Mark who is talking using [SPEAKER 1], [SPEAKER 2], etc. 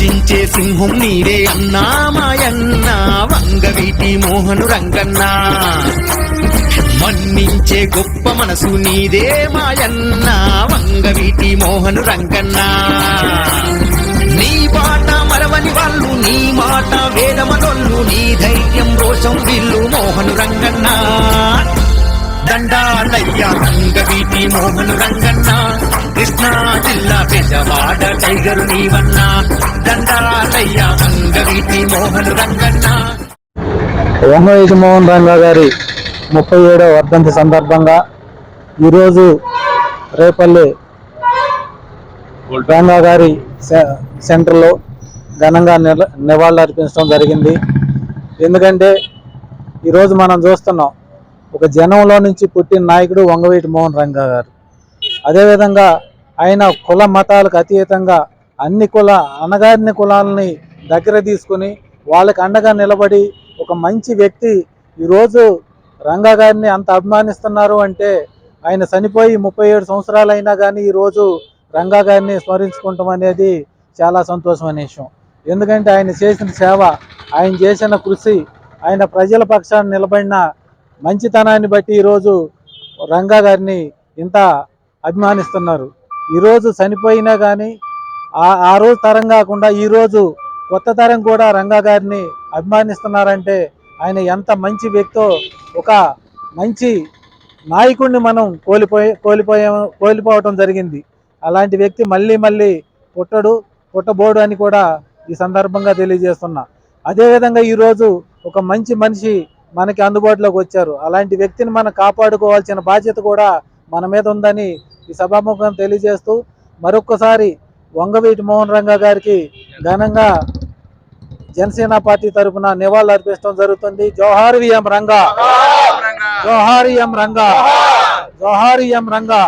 [SPEAKER 1] గర్జించే సింహం నీరే అన్నా మాయన్న వంగవీటి మోహను రంగన్న. మన్నించే గొప్ప మనసు నీదే మాయన్న వంగవీటి మోహను రంగన్న. నీ బాట మరవని వాళ్ళు, నీ మాట వేదమనొల్లు, నీ ధైర్యం రోషం విల్లు మోహను రంగన్న. దండాలయ్య వంగవీటి మోహను రంగన్న, కృష్ణా జిల్లా పెద్దవాడ టైగరు నీవన్న. దండాలయ్య వంగవీటి మోహను రంగన్న.
[SPEAKER 2] వంగవీటి మోహన్ రంగా గారి 37వ వర్ధంతి సందర్భంగా ఈరోజు రేపల్లి రంగా గారి సెంటర్లో ఘనంగా నివాళులు అర్పించడం జరిగింది. ఎందుకంటే ఈరోజు మనం చూస్తున్నాం, ఒక జనంలో నుంచి పుట్టిన నాయకుడు వంగవీటి మోహన్ రంగా గారు. అదేవిధంగా ఆయన కుల మతాలకు అతీతంగా అన్ని అణగారిన కులాలని దగ్గర తీసుకుని వాళ్ళకి అండగా నిలబడి ఒక మంచి వ్యక్తి. ఈరోజు రంగా గారిని అంత అభిమానిస్తున్నారు అంటే ఆయన చనిపోయి 37 సంవత్సరాలు అయినా కానీ ఈరోజు రంగా గారిని స్మరించుకుంటాం అనేది చాలా సంతోషమైన విషయం. ఎందుకంటే ఆయన చేసిన సేవ, ఆయన చేసిన కృషి, ఆయన ప్రజల పక్షాన్ని నిలబడిన మంచితనాన్ని బట్టి ఈరోజు రంగా గారిని ఇంత అభిమానిస్తున్నారు. ఈరోజు చనిపోయినా కానీ ఆ రోజు తరం కాకుండా ఈరోజు కొత్త తరం కూడా రంగా గారిని అభిమానిస్తున్నారంటే ఆయన ఎంత మంచి వ్యక్తో, ఒక మంచి నాయకుడిని మనం కోల్పోవటం జరిగింది. అలాంటి వ్యక్తి మళ్ళీ మళ్ళీ పుట్టబోడు అని కూడా ఈ సందర్భంగా తెలియజేస్తున్నా. అదేవిధంగా ఈరోజు ఒక మంచి మనిషి మనకి అందుబాటులోకి వచ్చారు. అలాంటి వ్యక్తిని మనం కాపాడుకోవాల్సిన బాధ్యత కూడా మన మీద ఉందని ఈ సభాముఖం తెలియజేస్తూ మరొక్కసారి వంగవీటి మోహన్ రంగా గారికి ఘనంగా జనసేన పార్టీ తరఫున నివాళులు అర్పించడం జరుగుతుంది. జోహార్ విఎం రంగా, జోహార్ ఎం రంగా, జోహార్ ఎం రంగా.